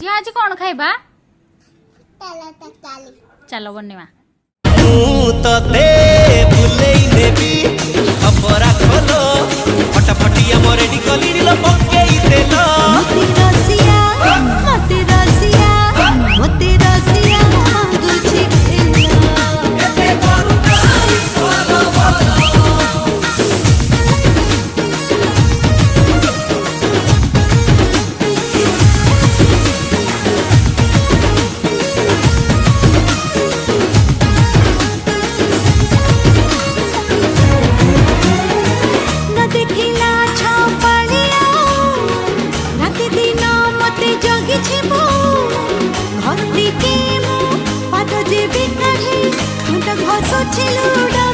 झियो आज कौन खाइबा चलो बनेवा तते भुलेई नेबी अपरा खोलो फटाफटिया मोर रेडी कलिनी लो पक्केई देलो मते रसिया तुझे एते करू बोलो न देखिला छपालिया रात दिन मते जगी छिबो घरती के मो पाद जेबे काढी मुंडा घसो छिलुडा